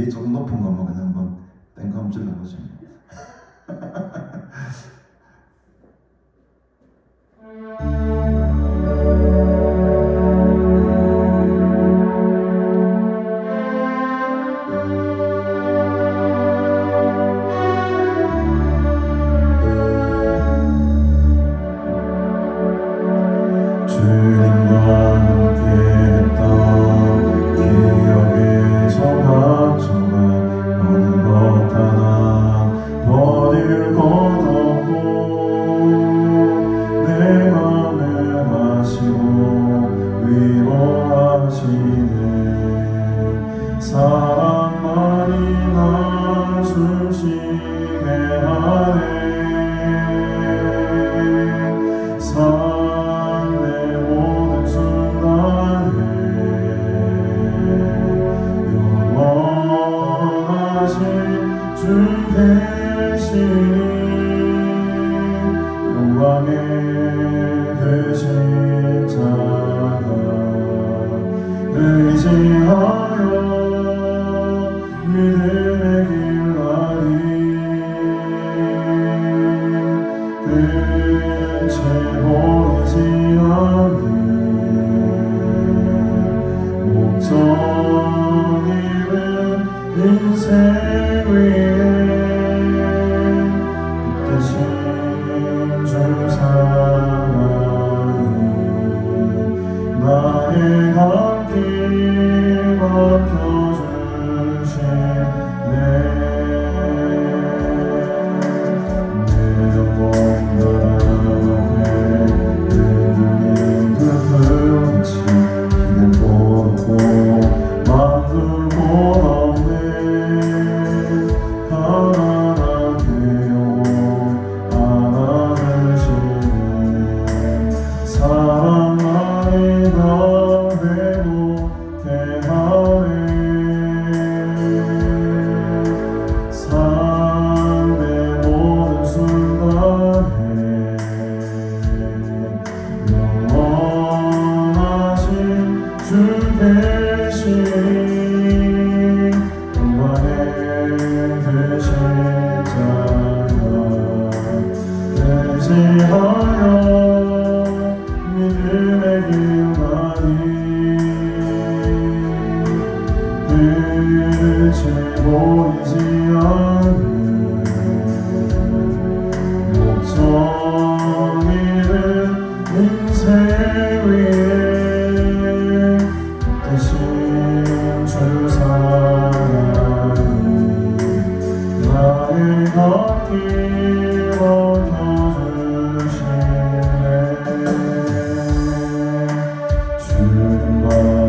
키 조금 높은 것만 그냥 한번 땡크 한번 질러보죠. 주님과 함께했던 기억의 조각조각 어느 것 하나 버릴 것 없고 내 맘을 하시고 위로하시네. 사랑만이 날 숨쉬게 하네. 삶의 모든 순간에 영원하신 주 대신이 영광의 그 십자가 의지하여 믿음의 길 가리. 끝이 보이지 않는 목적이는 인생 위에 뜻인 주 사랑이 나의 갓길 맡겨주시네. 내 영혼 나라에 흔들린 그 불빛이 기댈 곳 없고 만들 곳 없네. 가난한 내 영혼 안아주시네. 사랑만이 날 회복해 하네. 삶의 모든 순간에 영원하신 주 대신이 영광의 그 십자가 의지하여 믿음의 길 가리. 끝이 보이지 않는 목적이는 인생 위에 뜻인 주 사랑이 나의 갓길 맡겨주시네. 주님과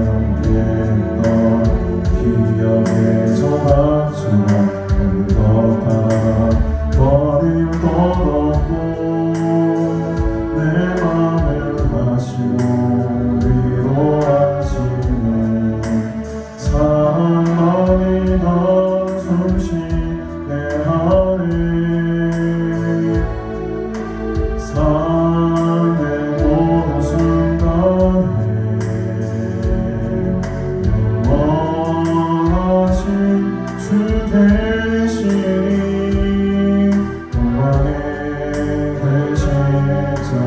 함께했던 기억의 조각조각 어느 것 하나 버릴 것 없고 내 맘을 하시고 위로하시네. 사랑만이 날 숨쉬게 하네. 삶의 모든 순간에 영원하신 주 대신이 영광의 그 십자가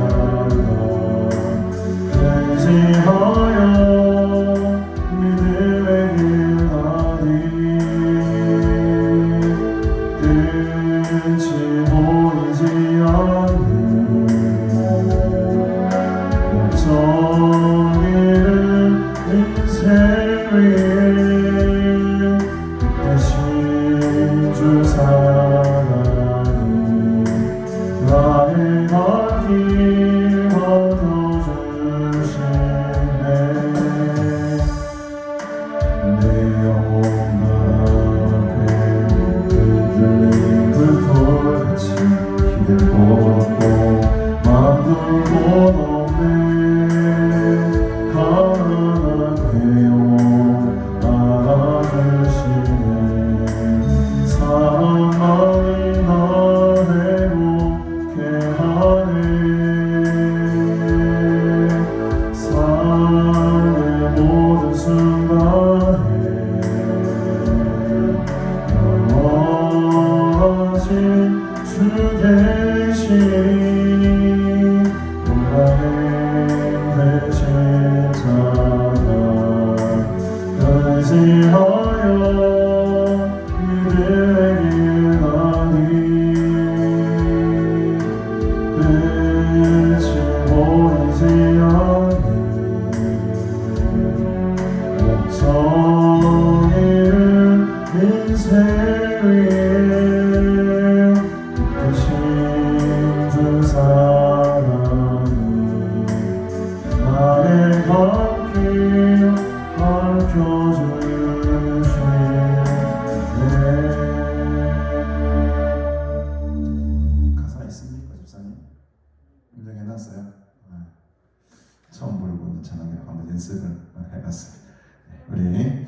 의지하여 믿음의 길 가리. 끝이 보이지 않는 목적이는 인생 위에 뜻인 주 사랑이 나의 갓길 맡겨주시네. 내 영혼 앞에 흔들린 그 불같이 기댈 곳 하신 주 계시니 영광에 되신 자가 의지하여 믿음의 길 가니 끝이 보이지 않는 정의를 인생 위에 이끄신 주 사랑이 나의 갓길 밝혀주시네. 가사 있습니까, 집사님? 입력해놨어요? 처음 부르고 있는 찬양이라고 한번 연습을 해봤어요. 우리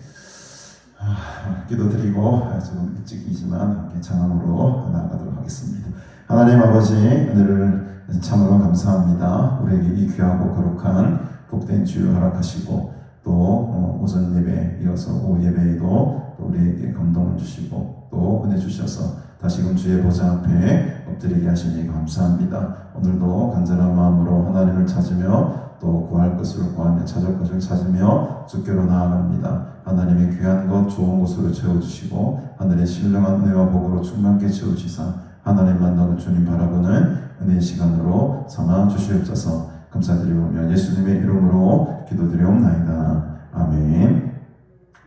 기도드리고 조금 일찍이지만 함께 찬양으로 나아가도록 하겠습니다. 하나님 아버지, 오늘을 참으로 감사합니다. 우리에게 이 귀하고 거룩한 복된 주를 허락하시고 또 오전 예배 이어서 오후 예배에도 또 우리에게 감동을 주시고 또 은혜 주셔서 다시금 주의 보좌 앞에 엎드리게 하시니 감사합니다. 오늘도 간절한 마음으로 하나님을 찾으며 또 구할 것을 구하며 찾을 것을 찾으며 주께로 나아갑니다. 하나님의 귀한 것 좋은 것으로 채워주시고 하늘의 신령한 은혜와 복으로 충만케 채우시사 하나님 만나고 주님 바라보는 은혜의 시간으로 삼아 주시옵소서. 감사드리오며 예수님의 이름으로 기도드리옵나이다. 아멘.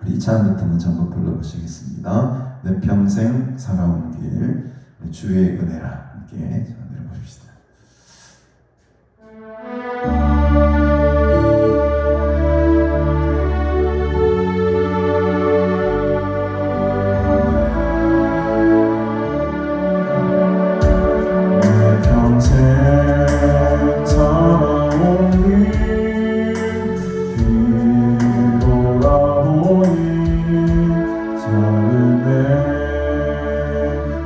우리 2차 부터 한번 불러보시겠습니다. 내 평생 살아온 길 주의 은혜라. 함께 내려보십시다. 살아온 길 뒤돌아보니 작은 내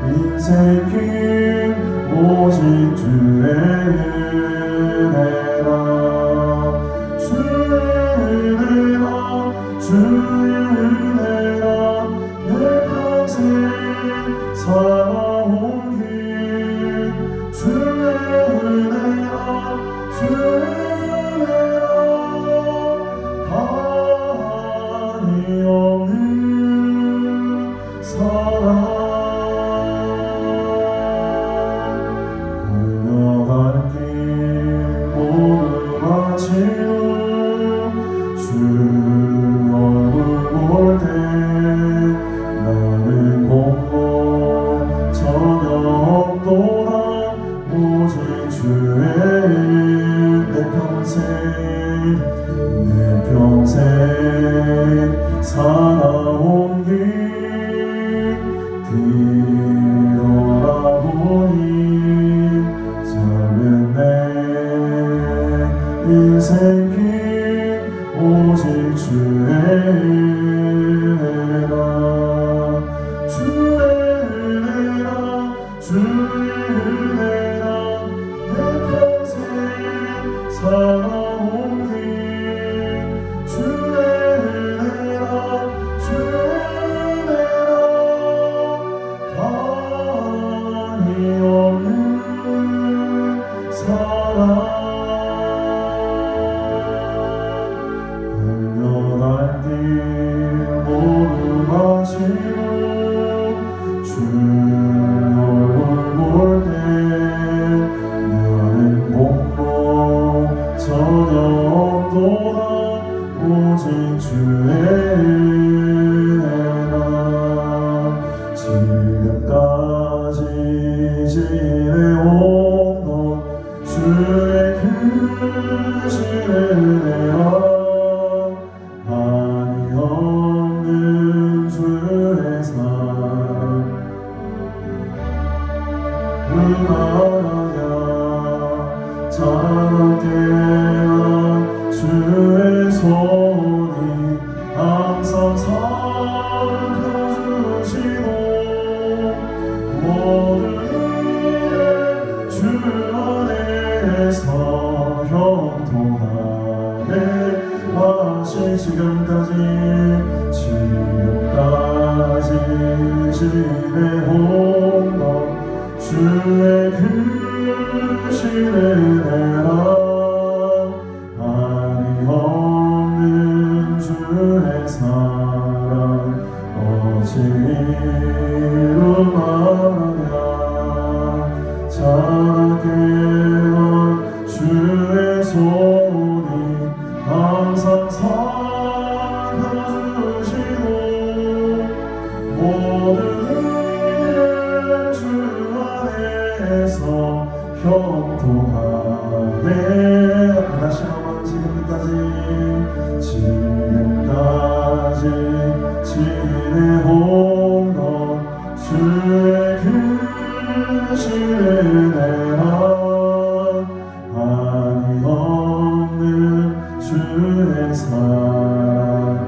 인생길 오직 주의 은혜라 주의 은혜라 주의 은혜라 내 평생 살아온 길 주의 은혜라 주의 은혜라 한이 없는 사랑 강렬한 길 모두 마시고 주 얼굴 볼 때 나는 공로 전혀 없도다 오직 주의 은혜라 지금까지 지내온 것 주의 크신 은혜라 한이 없는 주의 사랑 그만하냐 자랑케야 주의 손이 항상 살펴주시고 모든 일에 주 안에서 형통하게 하신 지금까지 지내온 것 주의 크신 은혜라 한이 없는 주의 사랑 어찌 이루마냐 자라게 한 주의 손이 항상 살펴주시고 모든 일을 주 안에서 형통하게 다시 한번 지금까지 지내온 것 주의 크신 은혜라 한이 없는 주의 사랑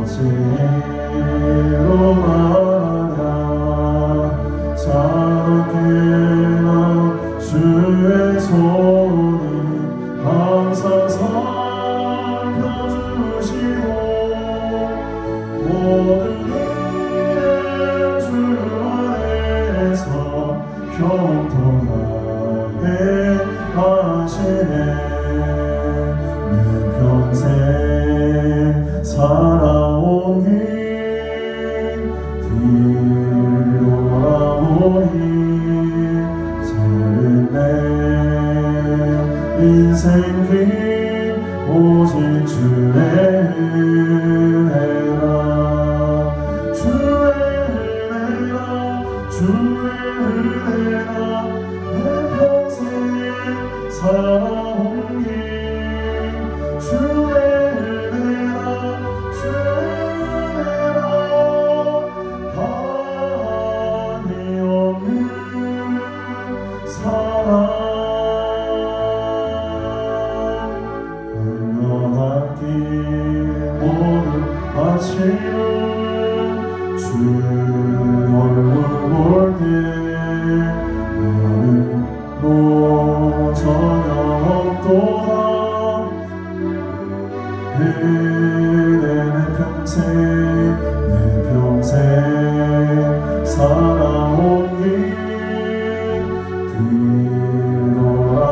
어찌로 말하냐 자라게나 주의 손이 항상 살펴주시고 모든 일을 주 안에서 형통하게 하시네 내 평생 살아온 길 뒤돌아보니 작은 내 인생 길 오직 주의 은혜라 주의 은혜라 주의 은혜라 내 평생 살아온 길 주의 은혜라 주의 은혜라 한이 없는 사랑 모두 마치는 주 얼굴 볼 때 나는 너 전혀 없도다 은혜는 평생 내 평생 살아온 길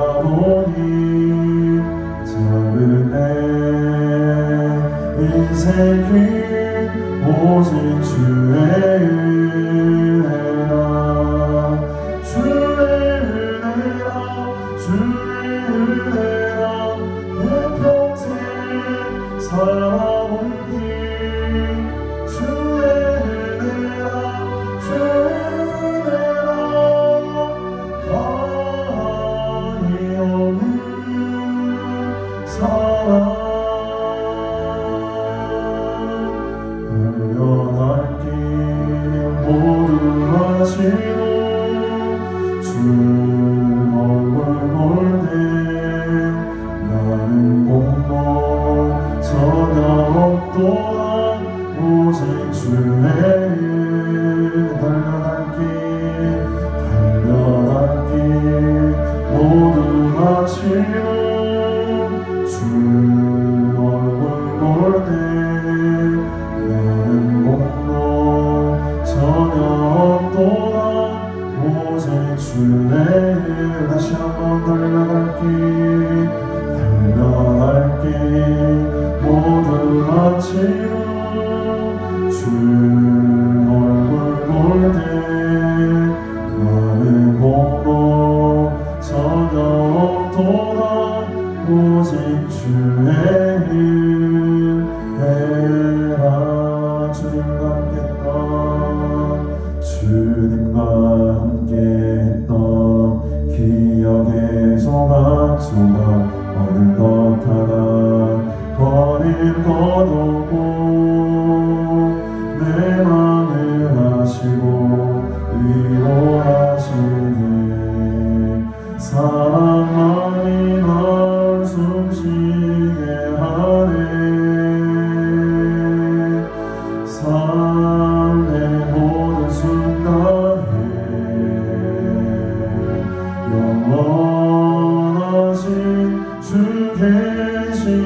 뒤돌아보니 작은 내 인생 길 오직 주의 은혜라 주의 은혜라 주의 은혜라 내 평생 살아온 길 주의 은혜라 주의 은혜라 한이 없는 사랑 모두 마치고 주 얼굴 볼 때 나는 공로 전혀 없도다 오직 주의 달려갈 길 모두 마치고 주 얼굴 볼 때 나는 공로 전혀 없도다 오직 주의 다시 한번 달려갈 길 모두 마치고 주 얼굴 볼 때 나는 공로 전혀 없도다 오직 주의 은혜라 주님과 함께했던 기억의 소각 어느덧 하나 버릴 것 없고 내 맘을 하시고 위로하시니 사랑만이 날 숨쉬게 하네 삶의 모든 순간에 영원하신 주 계시니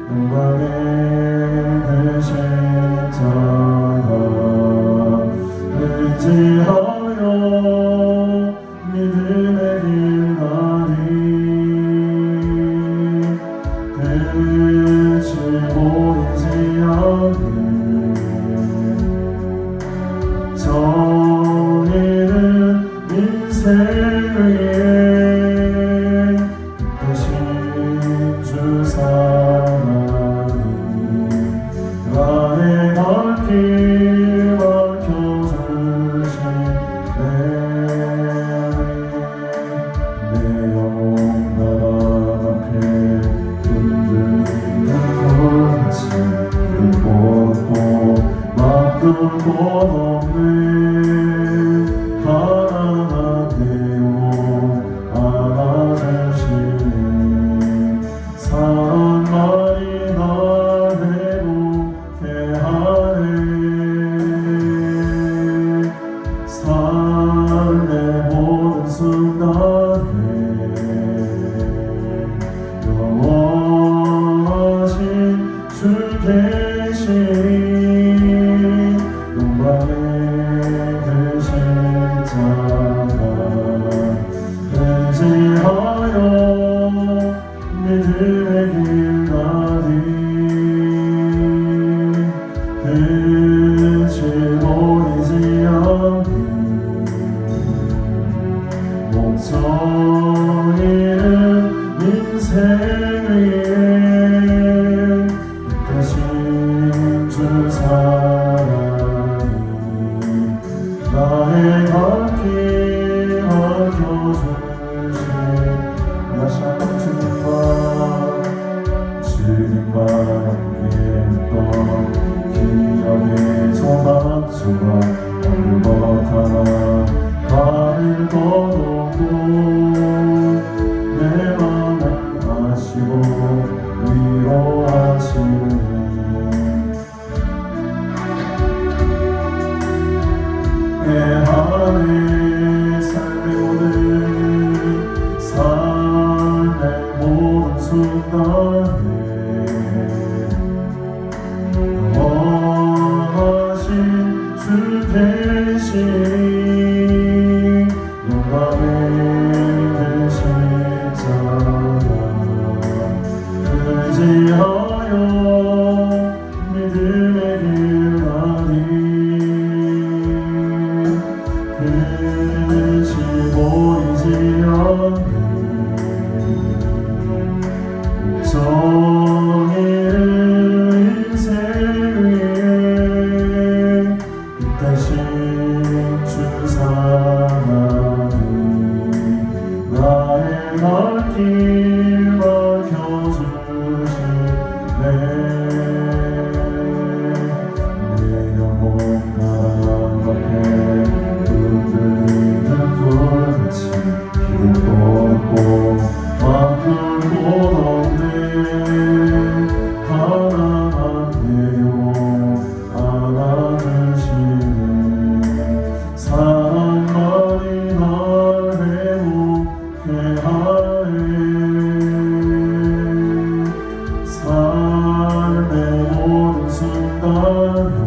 영광의 그 십자가 의지하 의지하여 믿음의 길 가리 끝이 보이지 않는 정의는 인생 위에 대신 주 사랑이 나의 발길 밝혀주시네 내 영혼 나라 앞에 흔들리는 불같이 걷고 막을 곳 없네 가난한 내용 안아주시네 사랑만이 날 행복해 하네 삶의 모든 순간에 영원하신 주 계시니 영광의 그 십자가 의지하여 믿음의 길 가리 끝이 보이지 않는 목적이는 인생 위에 대신 주 사랑이 나의 발길 밝혀주시네 다시 한번 주님과 함께 했던 기억의 소망수가 어느 것 하나 바를 것 없고 내 맘을 아시고 위로하시네 애하네 삶의 모든 순간에 영원하신 주 계시니 영광의 그 십자가 의지하여 믿음의 길 가리 끝이 보이지 않는 정의를 인생 위에 대신 주 사랑이 나의 발길 밝혀주시네 내 영혼 나라 앞에 흔들리는 불같이 길을 걷고 막을 곳 없네 가난한 내 영혼 안아주시네 사랑만이 날 행복해 하네 삶의 모든 순간에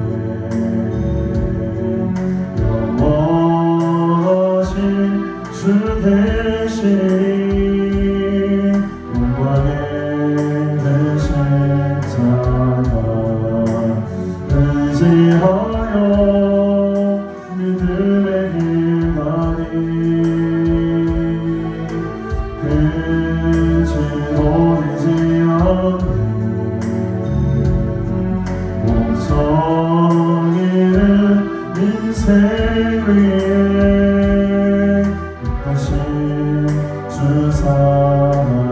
영원하신 주 계시니 영광의 그 십자가 의지하여 믿음의 길 가리 끝이 보이지 않는 목성이는 인생 위에 다시 주 사랑이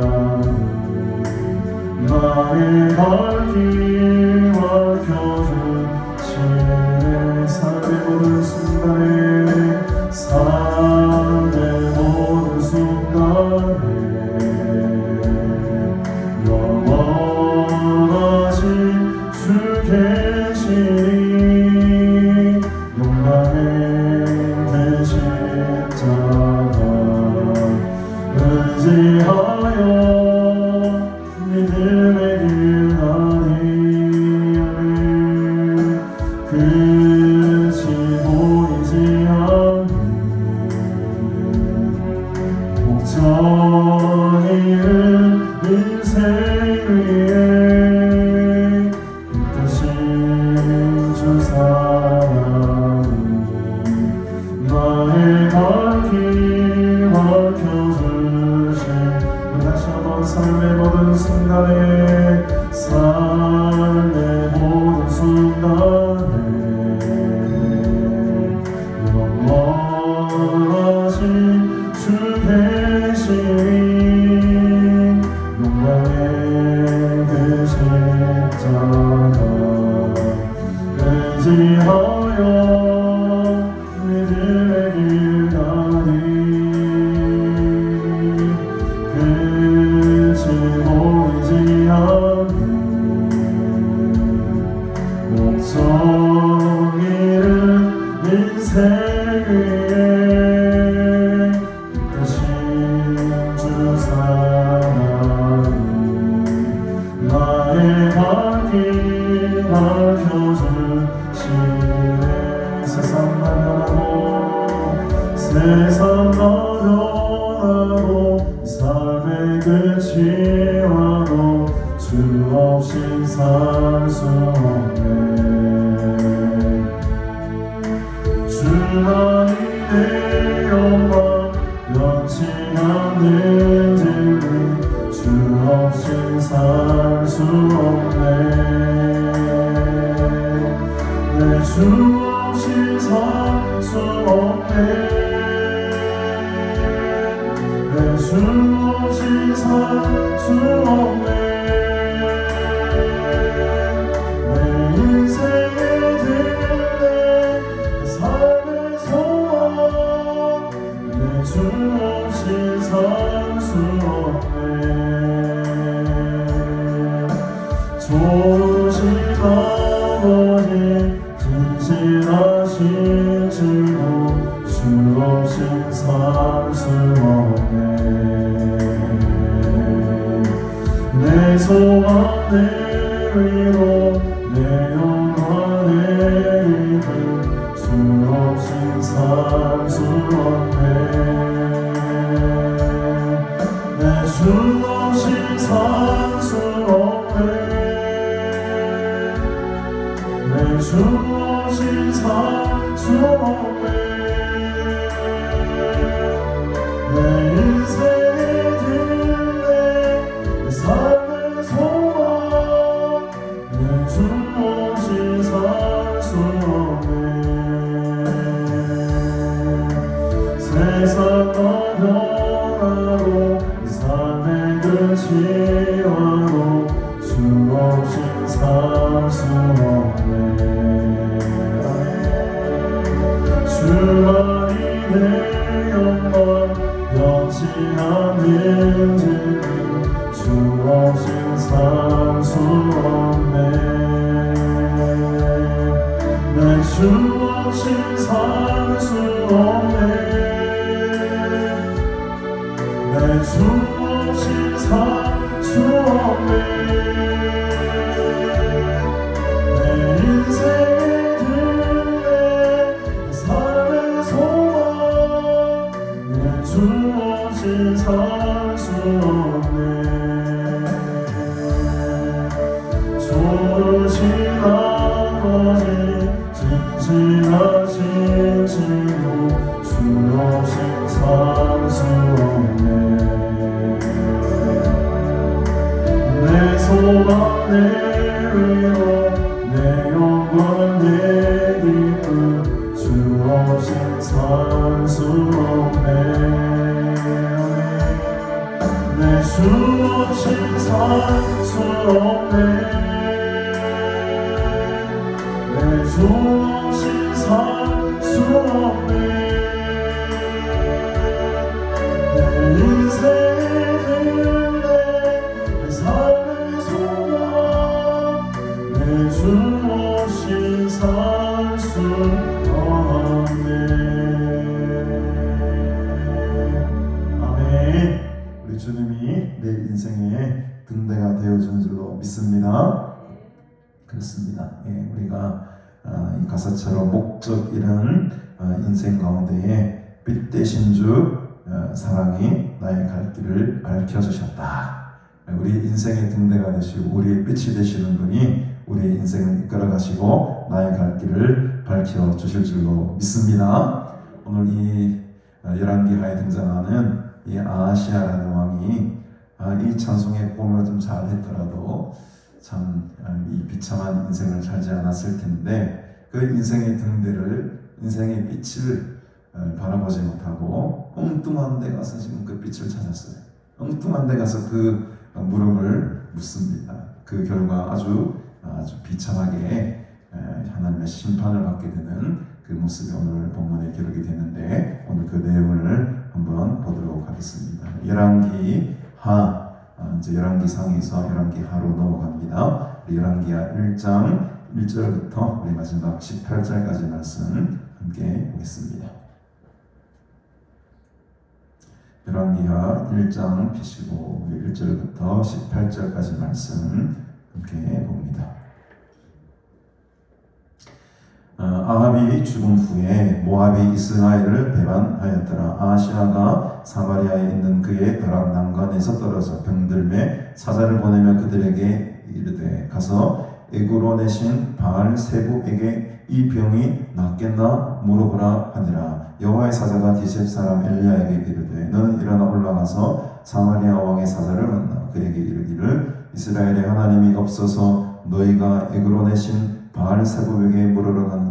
나의 발길 밝혀주시네 삶의 모든 순간에 삶의 모든 순간에 영원하신 주 계시니 영광의 대신 나의 발길 밝혀주신 다시 한번 삶의 모든 순간에 삶의 모든 순간에 영원하신 주 계시니 영광의 그 십자가 의지하여 믿음의 길 가니 끝이 보이지 않는 목적 잃은 인생 위에 다시 주 사랑이 나의 발길 밝혀주시네 세상 나변하고 세상 나변하고 삶의 끝이 와도 주 없이 살 수 없네 주만이 내 영광 변치 않는 진리 주 없이 살 수 없네 내 주 없이 살 수 없네 내 주 없이 살 수 없네 내 인생의 등대 삶의 소원 내 주 없이 살 수 없네 좋으신 아버지 진실하신 주고 주 없이 살 수 없네 내 소원 내 위로 내 영광 내 이름 주 없이 살 수 없네 내 주 없이 살 수 없네 내 주 없이 살 수 없네 내 인생의 등대 내 삶의 소망 내 주 없이 살 수 없네 세상 변하고 삶의 끝이 와도 주 없이 살 수 없네 주만이 내 영광 변치 않는 진리 주 없이 살 수 없네 내 주 없이 살 수 없네 내 주 없이 살 수 없네 내 인생의 등대 삶의 소망 내 주 없이 살 수 없네 좋으신 아버지 진실하신 친구 주 없이 살 수 없네 내 소망 내 위로 내 영광 내 기쁨 주 없이 살 수 없네 내 주 없이 살 수 없네 내 주 없이 살 수 없네 내 인생의 등대 내 삶의 소망 내 주 없이 살 수 없네 아멘 우리 주님이 내 인생의 등대가 되어주는 줄로 믿습니다 그렇습니다 우리가 이 가사처럼 목적 잃은 인생 가운데에 빛 대신 주 사랑이 나의 갈 길을 밝혀주셨다. 우리 인생의 등대가 되시고 우리의 빛이 되시는 분이 우리의 인생을 이끌어 가시고 나의 갈 길을 밝혀주실 줄로 믿습니다. 오늘 이 열왕기하에 등장하는 이 아하시아라는 왕이 이 찬송의 꿈을 좀 잘했더라도 참 이 비참한 인생을 살지 않았을 텐데, 그 인생의 등대를, 인생의 빛을 바라보지 못하고 엉뚱한 데 가서 지금 그 빛을 찾았어요. 엉뚱한 데 가서 그 무릎을 묻습니다. 그 결과 아주 비참하게 하나님의 심판을 받게 되는 그 모습이 오늘 본문에 기록이 되는데, 오늘 그 내용을 한번 보도록 하겠습니다. 열왕기하, 이제 열왕기상에서 열왕기하로 넘어갑니다. 열왕기하 1장 1절부터 우리 마지막 18절까지 말씀 함께 보겠습니다. 열왕기하 1장 피시고 1절부터 18절까지 말씀 함께 봅니다. 아합이 죽은 후에 모압이 이스라엘을 배반하였더라. 아하시아가 사마리아에 있는 그의 다락 난간에서 떨어져 병들매 사자를 보내며 그들에게 이르되 가서 에그론의 바알 세부에게 이 병이 낫겠나 물어보라 하니라. 여호와의 사자가 디셉 사람 엘리야에게 이르되 너는 일어나 올라가서 사마리아 왕의 사자를 만나 그에게 이르기를 이스라엘의 하나님이 없어서 너희가 에그론의 바알 세부에게 물으러 가느냐.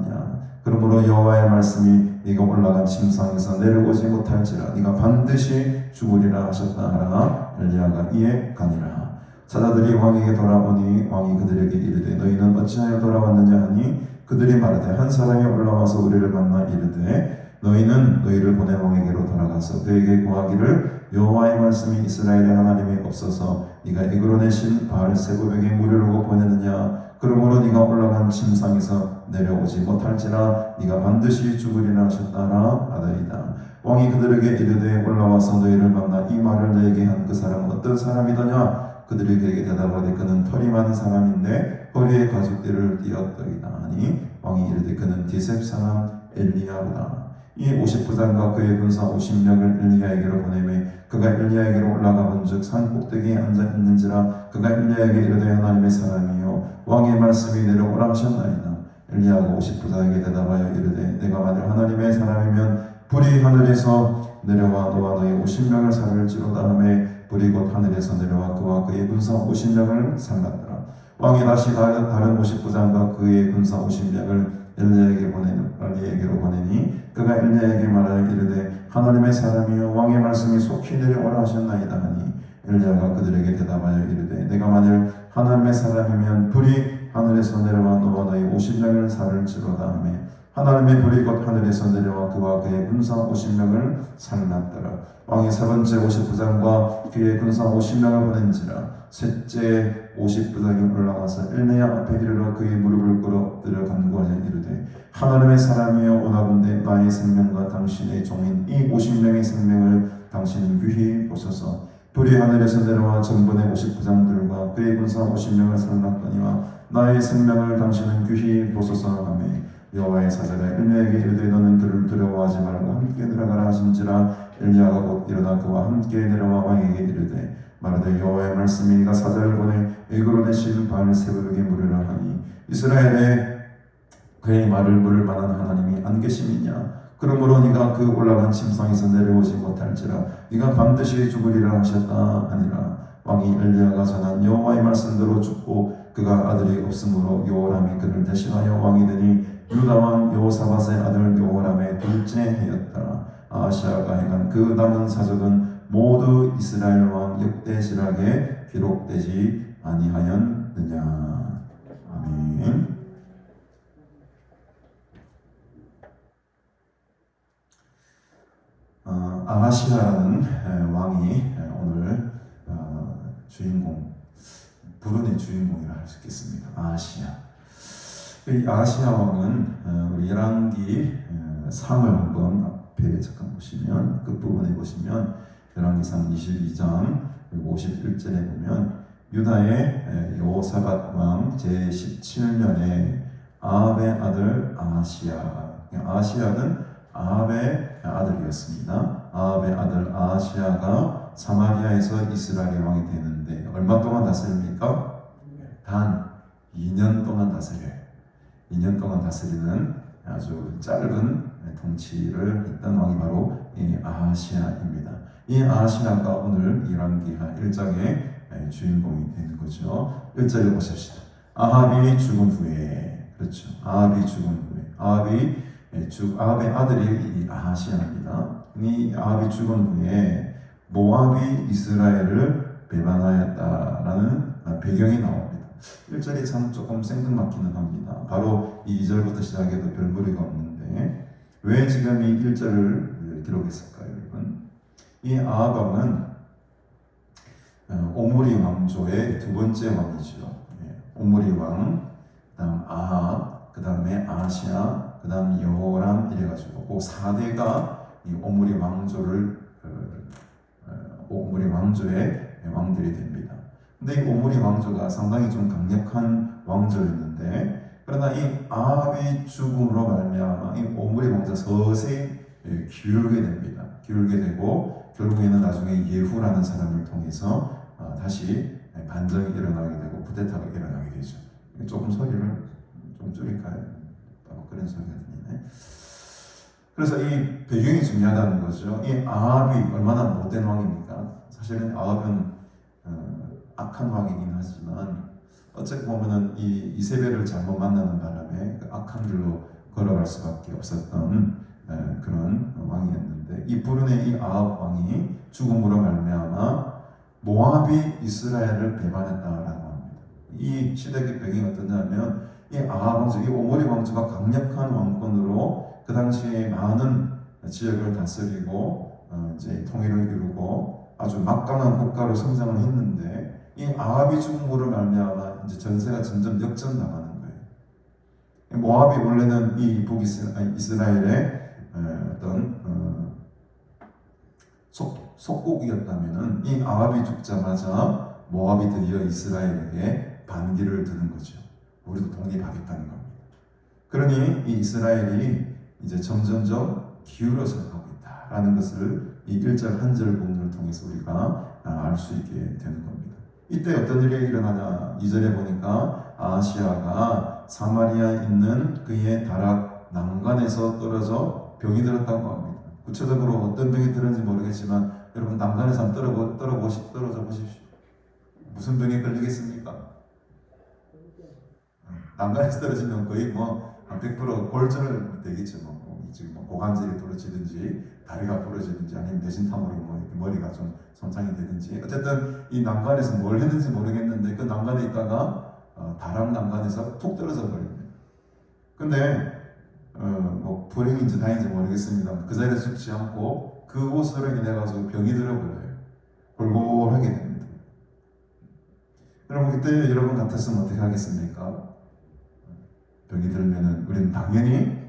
그러므로 여호와의 말씀이 네가 올라간 침상에서 내려오지 못할지라 네가 반드시 죽으리라 하셨다 하라. 엘리야가 이에 가니라. 사자들이 왕에게 돌아오니 왕이 그들에게 이르되 너희는 어찌하여 돌아왔느냐 하니 그들이 말하되 한 사람이 올라와서 우리를 만나 이르되 너희는 너희를 보낸 왕에게로 돌아가서 그에게 고하기를 여호와의 말씀이 이스라엘의 하나님이 없어서 네가 에그론의 바알 세부에게 물으려고 보내느냐. 그러므로 네가 올라간 침상에서 내려오지 못할지라 네가 반드시 죽으리라 하셨다라 하더이다. 왕이 그들에게 이르되 올라와서 너희를 만나 이 말을 너에게 한 그 사람은 어떤 사람이더냐. 그들이 그에게 대답하되 그는 털이 많은 사람인데 허리에 가죽띠를 띠었더이다 하니 왕이 이르되 그는 디셉 사람 엘리야로다. 이 50부장과 그의 군사 50명을 엘리야에게로 보내매 그가 엘리야에게로 올라가 본즉 산 꼭대기에 앉아 있는지라. 그가 엘리야에게 이르되 하나님의 사람이요 왕의 말씀이 내려오라 하셨나이다. 엘리야가 50부장에게 대답하여 이르되 내가 만일 하나님의 사람이면 불이 하늘에서 내려와 너와 너희 50명을 살릴지로다 하매 불이 곧 하늘에서 내려와 그와 그의 군사 50명을 살랐더라. 왕이 다시 다른 50부장과 그의 군사 50명을 엘리야에게로 보내니 그가 엘리야에게 말하여 이르되 하나님의 사람이여 왕의 말씀이 속히 내려오라 하셨나이다 하니 엘리야가 그들에게 대답하여 이르되 내가 만일 하나님의 사람이면 불이 하늘에서 내려와 너와 너희 50명을 살릴지로다 하며 하나님의 불이 곧 하늘에서 내려와 그와 그의 군사 50명을 살랐더라. 왕이 세 번째 50부장과 그의 군사 50명을 보낸지라. 셋째 50부장이 올라가서 엘리야 앞에 이르러 그의 무릎을 꿇어 엎드려 간구하여 이르되 하나님의 사람이여 원하건대 나의 생명과 당신의 종인 이 50명의 생명을 당신은 귀히 보소서. 불이 하늘에서 내려와 전번의 50부장들과 그의 군사 50명을 살랐거니와 나의 생명을 당신은 귀히 보소서 하며 여호와의 사자가 엘리야에게 이르되 너는 그를 두려워하지 말고 함께 내려가라 하신지라. 엘리야가 곧 일어나 그와 함께 내려와 왕에게 이르되 말하되 여호와의 말씀이 네가 사자를 보내 에그론의 바알 세부에게 물으라 하니 이스라엘에 그의 말을 물을 만한 하나님이 안 계심이냐. 그러므로 네가 그 올라간 침상에서 내려오지 못할지라 네가 반드시 죽으리라 하셨다 하니라. 왕이 엘리야가 전한 여호와의 말씀대로 죽고 그가 아들이 없으므로 여호람이 그를 대신하여 왕이 되니 유다 왕 여호사밧의 아들 여호람의 둘째 해였다. 아하시아가 행한 그 남은 사적은 모두 이스라엘 왕 역대지락에 기록되지 아니하였느냐. 아멘. 아하시아라는 왕이 오늘 주인공, 불운의 주인공이라 할 수 있겠습니다. 아하시아. 이 아하시아 왕은 우리 열왕기 3을 한번 앞에 잠깐 보시면 끝부분에 보시면 열왕기상 22장 그리고 51절에 보면 유다의 여호사밧 왕 제17년에 아합의 아들 아하시아. 아하시아는 아합의 아들이었습니다. 아합의 아들 아하시아가 사마리아에서 이스라엘의 왕이 되는데 얼마 동안 다스립니까? 단 2년 동안 다스려요. 2년 동안 다스리는 아주 짧은 통치를 했던 왕이 바로 이 아하시아입니다. 이 아하시아가 오늘 열왕기하 1장의 주인공이 되는 거죠. 1절을 보십시다. 아합이 죽은 후에, 그렇죠. 아합이 죽은 후에, 아합의 아들이 이 아하시아입니다. 이 아합이 죽은 후에 모압이 이스라엘을 배반하였다라는 배경이 나옵니다. 1절이 참 조금 생뚱맞기는 합니다. 바로 이 2절부터 시작해도 별 무리가 없는데 왜 지금 이 1절을 기록했을까요, 여러분? 이 아합 왕은 오므리 왕조의 두 번째 왕이죠. 오므리 왕, 그다음 아합, 그다음에 아시아, 그다음 여호람 이래가지고 그 4대가 이 오므리 왕조의 왕들이 됩니다. 근데 이 오므리 왕조가 상당히 좀 강력한 왕조였는데 그러나 이 아합이 죽음으로 말미암아 이 오므리 왕조가 서서히 기울게 됩니다. 기울게 되고 결국에는 나중에 예후라는 사람을 통해서 다시 반정이 일어나게 되고 쿠데타가 일어나게 되죠. 조금 소리를 좀 줄일까요? 그런 소리가 들리네. 그래서 이 배경이 중요하다는 거죠. 이 아합이 얼마나 못된 왕입니까? 사실은 아합은 악한 왕이긴 하지만 어찌 보면은 이 이세벨을 잘못 만나는 바람에 그 악한 길로 걸어갈 수밖에 없었던 그런 왕이었는데 이 불운의 이 아합 왕이 죽음으로 말미암아 모압이 이스라엘을 배반했다라고 합니다. 이 시대의 배경이 어떠냐면 이 아합 왕조, 이 오므리 왕조가 강력한 왕권으로 그 당시에 많은 지역을 다스리고 이제 통일을 이루고 아주 막강한 국가로 성장을 했는데 이 아합이 죽음으로 말미암아 이제 전세가 점점 역전당하는 거예요. 모압이 원래는 이 북이스라엘의 어떤 속국이었다면은 이 아합이 죽자마자 모압이 드디어 이스라엘에게 반기를 드는 거죠. 우리도 독립하겠다는 겁니다. 그러니 이 이스라엘이 이제 점점점 기울어져 가고 있다라는 것을 이 1절 한 절 부분을 통해서 우리가 알 수 있게 되는 겁니다. 이때 어떤 일이 일어나냐? 2절에 보니까 아하시아가 사마리아에 있는 그의 다락 난간에서 떨어져 병이 들었다고 합니다. 구체적으로 어떤 병이 들었는지 모르겠지만 여러분 난간에서 한번 떨어져 보십시오. 무슨 병에 걸리겠습니까? 난간에서 떨어지면 거의 한 100% 골절 되겠죠. 지금 고관절이 부러지든지 다리가 부러지든지 아니면 뇌진탕으로 머리가 좀 손상이 되든지 어쨌든 이 난간에서 뭘 했는지 모르겠는데 그 난간에 있다가 다락 난간에서 툭 떨어져 버립니다. 근데 불행인지 다행인지 모르겠습니다. 그 자리에서 죽지 않고 그곳으로 인해 가지고 병이 들어버려요. 골골하게 됩니다. 여러분 그때 여러분 같았으면 어떻게 하겠습니까? 병이 들면은 우리는 당연히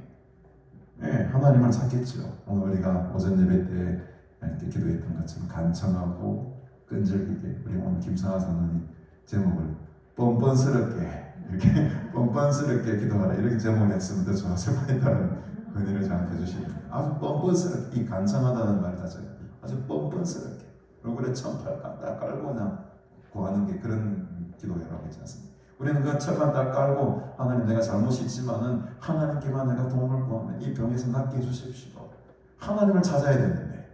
하나님을 찾겠죠. 오늘 우리가 오전 예배 때 기도했던 것처럼 간청하고 끈질기게 우리 오늘 김상하 선생님 제목을 뻔뻔스럽게 이렇게 뻔뻔스럽게 기도하라 이렇게 제목을 했으면 더 좋았을 뻔했다는 은혜를 저한테 주십니다. 아주 뻔뻔스럽게 이 간청하다는 말이 아주 뻔뻔스럽게 얼굴에 천팔 딱 깔고 그냥 구하는 게 그런 기도라고 했지 않습니까? 우리는 그 철판 딱 깔고 하나님 내가 잘못이 있지만은 하나님께만 내가 도움을 구하면 이 병에서 낫게 해주십시오. 하나님을 찾아야 되는데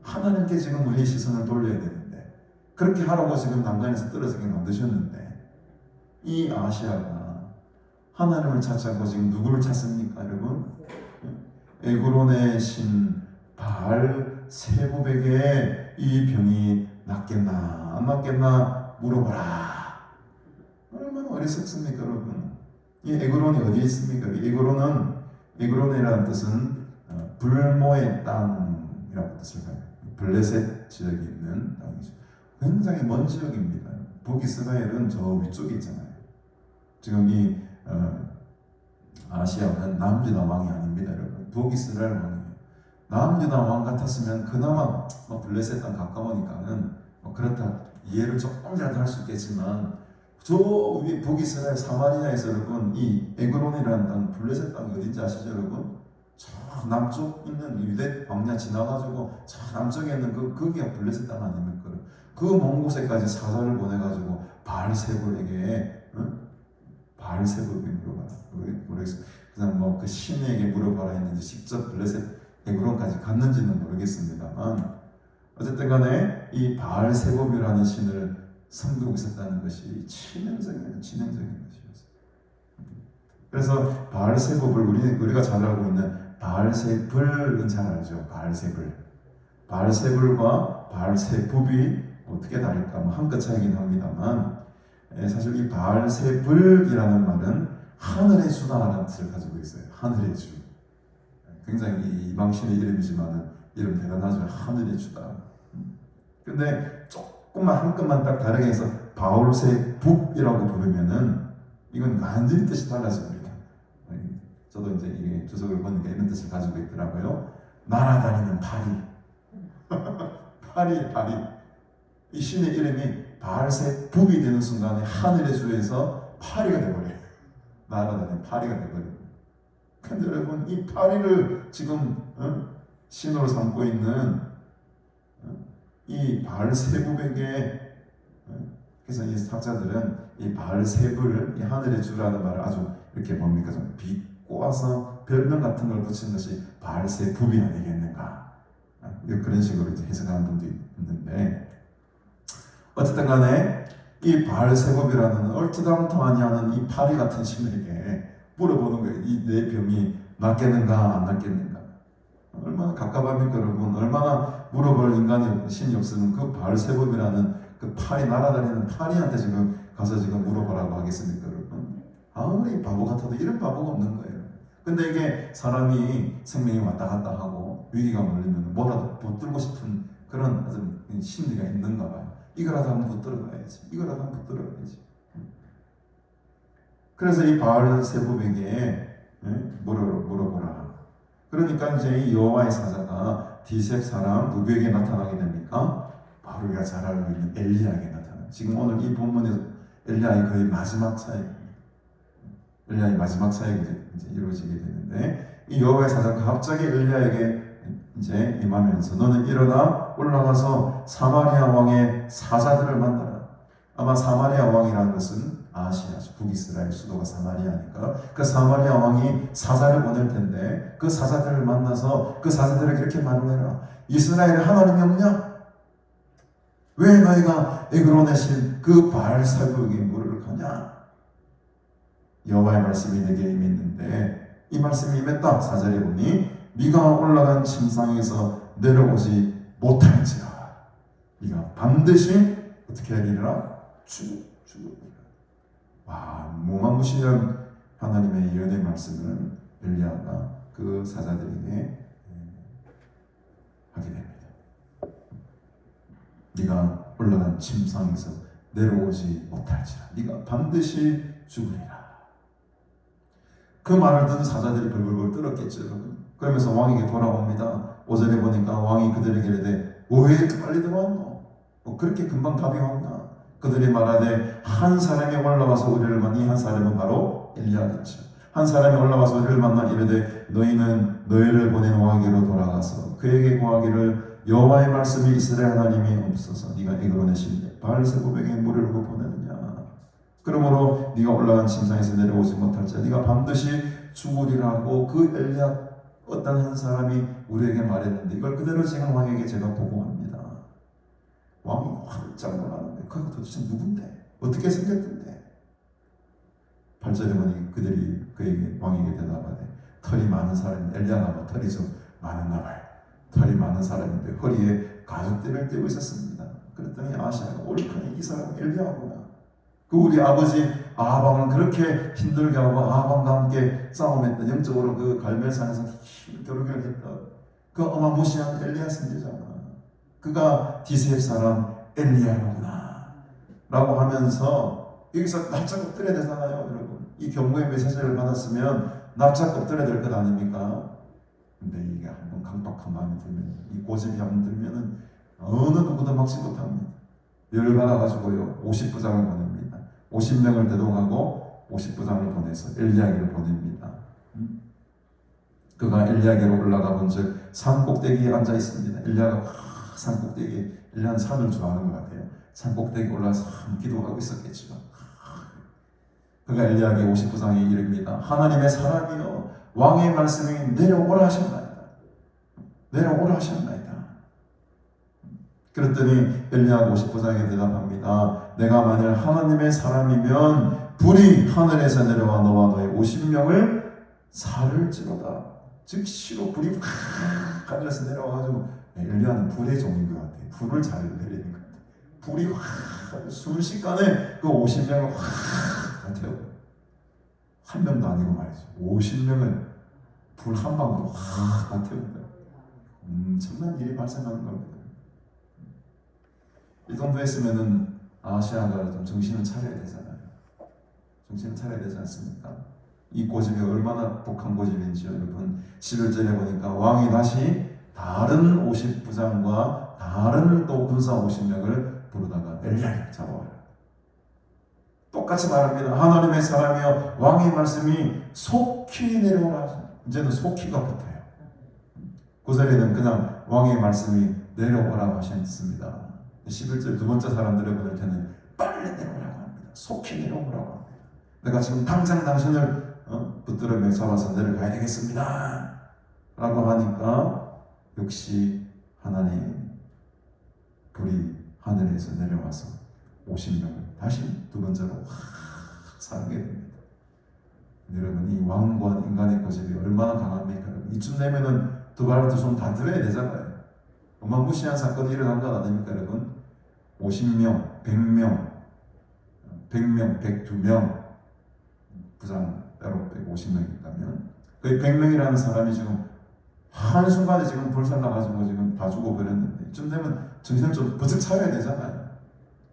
하나님께 지금 우리의 시선을 돌려야 되는데 그렇게 하라고 지금 난간에서 떨어지게 만드셨는데 이 아시아가 하나님을 찾지 않고 지금 누구를 찾습니까 여러분? 에그론의 신 바알 세부백에 이 병이 낫겠나 안 낫겠나 물어보라. 얼마나 어리석습니까 여러분? 이 에그론이 어디에 있습니까? 에그론이라는 뜻은 불모의 땅이라고 뜻을 가요. 블레셋 지역에 있는 땅이죠. 굉장히 먼 지역입니다. 북이스라엘은 저 위쪽에 있잖아요. 지금 이 아시아는 남유다 왕이 아닙니다 여러분. 북이스라엘 왕이에요. 남유다 왕 같았으면 그나마 블레셋 땅 가까우니까는 그렇다 이해를 조금이라도 할 수 있겠지만 저 위에 북이스라엘 사마리아에서 여러분 이 에그론이라는 땅 블레셋 땅이 어딘지 아시죠 여러분? 저 남쪽 있는 유대 광야 지나가지고 저 남쪽에 있는 거기가 블레셋 땅 아닙니까? 그 먼 곳에까지 사자를 보내가지고 바알세불에게 바알세불에게 물어봐라. 모르겠어요. 그냥 뭐 그 신에게 물어봐라 했는지 직접 블레셋 에그론까지 갔는지는 모르겠습니다만 어쨌든 간에 이 바알세봅이라는 신을 섬기고 있었다는 것이 치명적인 것이었어요. 그래서 바알세봅을 우리가 잘 알고 있는 바알세불은 잘 알죠. 바알세불과 바알세봅이 어떻게 다를까? 뭐 한 끗 차이긴 합니다만 사실 이 바알세불이라는 말은 하늘의 주다라는 뜻을 가지고 있어요. 하늘의 주. 굉장히 이방신의 이름이지만 이름 대단하죠. 하늘의 주다. 근데 조금만 한 끗만 딱 다르게 해서 바울세북이라고 부르면은 이건 완전히 뜻이 달라집니다. 저도 이제 이게 주석을 보니까 이런 뜻을 가지고 있더라고요. 날아다니는 파리. 이 신의 이름이 바알세북이 되는 순간에 하늘의 주에서 파리가 되어버려요. 날아다니는 파리가 되어버려요. 근데 여러분 이 파리를 지금 신으로 삼고 있는 이 바알세북에게 그래서 이 학자들은 이 바알세불, 이 하늘의 주라는 말을 아주 이렇게 뭡니까 좀 비꼬아서 별명 같은 걸 붙인 것이 바알세북이 아니겠는가 그런 식으로 이제 해석하는 분도 있는데 어쨌든 간에 이 바알세봅이라는 얼토당토 아니하는 이 파리 같은 신에게 물어보는 거예요. 이 내 병이 낫겠는가 안 낫겠는가. 얼마나 갑갑합니까 여러분. 얼마나 물어볼 인간이 신이 없으면 그 바알세봅이라는 그 파리 날아다니는 파리한테 지금 가서 지금 물어보라고 하겠습니까 여러분. 아무리 바보 같아도 이런 바보가 없는 거예요. 근데 이게 사람이 생명이 왔다 갔다 하고 위기가 몰리면 뭐라도 붙들고 싶은 그런 어떤 심리가 있는가 봐요. 이거라도 한번 붙들어 가야지. 그래서 이 바알세봅에게 물어보라. 그러니까 이제 이 여호와의 사자가 디셉 사람 누구에게 나타나게 됩니까? 바로 우리가 잘 알고 있는 엘리야에게 나타나. 지금 오늘 이 본문에서 엘리야의 거의 마지막 사역입니다. 엘리야의 마지막 사역이 이제 이루어지게 되는데 이 여호와의 사자가 갑자기 엘리야에게 이제 임하면서 너는 일어나 올라가서 사마리아 왕의 사자들을 만나라. 아마 사마리아 왕이라는 것은 아시아죠. 북이스라엘 수도가 사마리아니까 그 사마리아 왕이 사자를 보낼 텐데 그 사자들을 만나서 그 사자들에게 이렇게 말을 해라. 이스라엘에 하나님이 없냐? 왜 너희가 에그론의 신 그 바알세봅에게 물을 가냐? 여호와의 말씀이 내게 임했는데 이 말씀이 임했다. 4절에 보니 네가 올라간 침상에서 내려오지 못할지라. 네가 반드시 어떻게 하리라? 죽으리라. 와, 무마무시한 하나님의 예언의 말씀을 엘리야가 그 사자들에게 하게 됩니다. 네가 올라간 침상에서 내려오지 못할지라. 네가 반드시 죽으리라. 그 말을 듣는 사자들이 벌벌벌 떨었겠죠. 그러면서 왕에게 돌아옵니다. 5절에 보니까 왕이 그들에게 이르되 왜 이렇게 빨리 들어왔노? 그렇게 금방 답이 왔나? 그들이 말하되 한 사람이 올라와서 우리를 만나. 한 사람은 바로 엘리야겠죠. 한 사람이 올라와서 우리를 만나 이르되 너희는 너희를 보낸 왕에게로 돌아가서 그에게 구하기를 여호와의 말씀이 이스라엘 하나님이 없어서 네가 에그론의 신 바알세봅에게 물을 보내느냐. 그러므로 네가 올라간 침상에서 내려오지 못할지라. 네가 반드시 죽으리라고 그 엘리야 어떤 한 사람이 우리에게 말했는데 이걸 그대로 지금 왕에게 제가 보고합니다. 왕이 활짝 놀라는데 그가 도대체 누군데? 어떻게 생겼던데? 8절에 보니 그들이 그에게 왕에게 대답하되 털이 많은 사람. 엘리야가 뭐 털이 좀 많았나 봐요. 털이 많은 사람인데 허리에 가죽띠를 떼고 있었습니다. 그랬더니 아시아가 옳거니 이 사람은 엘리야구나. 그 우리 아버지 아방을 그렇게 힘들게 하고 아방과 함께 싸움했던 영적으로 그 갈멜산에서 겨루기를 했던 그 어마무시한 엘리야 선지자가 그가 디셉 사람 엘리야구나 라고 하면서 여기서 납작 엎드려야 되잖아요. 여러분 이 경고의 메시지를 받았으면 납작 엎드려야 될 것 아닙니까? 근데 이게 한번 강박한 마음이 들면 이 고집이 한번 들면은 어느 누구도 막지 못합니다. 열받아가지고요 50부장을 보냅니다. 50명을 대동하고 50부장을 보내서 엘리야에게로 보냅니다. 그가 엘리야에게로 올라가 본즉 산 꼭대기에 앉아 있습니다. 엘리야가 산 꼭대기에 엘리야는 산을 좋아하는 것 같아요. 산 꼭대기에 올라가서 기도하고 있었겠죠. 그가 엘리야에게 59장에 이릅니다. 하나님의 사람이여 왕의 말씀이 내려오라 하셨나이다. 내려오라 하셨나이다. 그랬더니 엘리야가 59장에 대답합니다. 내가 만일 하나님의 사람이면 불이 하늘에서 내려와 너와 너의 50명을 살을지로다. 즉시로 불이 확 하늘에서 내려와가지고 엘리야는 불의 종인 것 같아요. 불을 잘 내리는 것 같아요. 불이 확 순식간에 그 50명을 확 태워요. 한 명도 아니고 말이죠. 50명을 불 한 방으로 확 태운다. 엄청난 일이 발생하는 겁니다. 이 정도 했으면은 아시아가 좀 정신을 차려야 되잖아요. 정신을 차려야 되지 않습니까? 이 고집이 얼마나 독한 고집인지 여러분 11절에 보니까 왕이 다시 다른 50부장과 다른 또 군사 50명을 부르다가 엘리야를 잡아와요. 똑같이 말합니다. 하나님의 사람이여 왕의 말씀이 속히 내려오라 하십니다. 이제는 속히가 붙어요. 9절에는 그냥 왕의 말씀이 내려오라고 하셨습니다. 11절 두 번째 사람들을 보낼 때는 빨리 내려오라고 합니다. 속히 내려오라고 합니다. 내가 지금 당장 당신을 붙들어 잡아서 내려가야 되겠습니다 라고 하니까 역시 하나님 불이 하늘에서 내려와서 50명을 다시 두 번째로 확 살게 됩니다. 여러분 이 왕과 인간의 고집이 얼마나 강합니까? 이쯤 되면은 두 발 두 손 다 들어야 되잖아요. 어마무시한 사건이 일어난 것 아닙니까 여러분? 50명, 100명, 100명, 102명 부장 따로 빼고 50명 있다면 거의 100명이라는 사람이 지금 한순간에 지금 불살라가지고 지금 다 죽어버렸는데 이쯤 되면 정신을 좀 버쩍 차려야 되잖아요.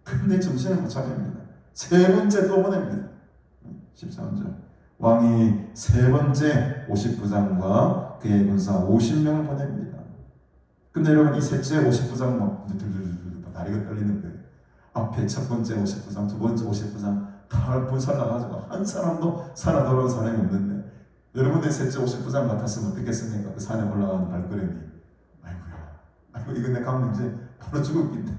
근데 정신을 못 차립니다. 세 번째 또 보냅니다. 13절 왕이 세 번째 50부장과 그의 군사 50명을 보냅니다. 근데 여러분 이 셋째 50부장 막 다리가 떨리는 거예요. 앞에 첫 번째 50부장, 두 번째 50부장 다 불살라가지고 한 사람도 살아 돌아온 사람이 없는데 여러분의 셋째 50부장 같았으면 어떻겠습니까? 그 산에 올라가는 발걸음이 아이고 이거 내 가면 이제 바로 죽었겠네.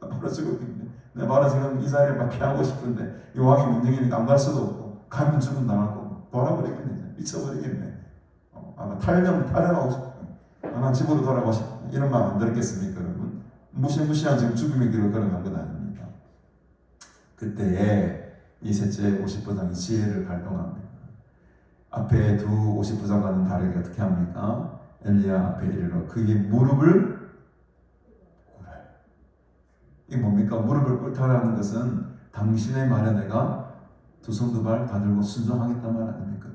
바로 죽었겠네. 내가 바로 지금 이 자리를 막 피하고 싶은데 이 왕이 문명이니까 안 갈 수도 없고 가면 죽음 당할 거고 돌아버리겠네. 미쳐버리겠네. 아마 탈영하고 싶어. 아마 집으로 돌아가고 싶어. 이런 마음 안 들었겠습니까 여러분? 무시무시한 지금 죽음의 길을 걸어간 건 아닙니다. 그때에 이 셋째 50부장이 지혜를 발동합니다. 앞에 두 50부장과는 다르게 어떻게 합니까? 엘리야 앞에 이르러 그의 무릎을 꿇어요. 이게 뭡니까? 무릎을 꿇다라는 것은 당신의 말에 내가 두 손 두 발 다 들고 순종하겠단 말 아닙니까?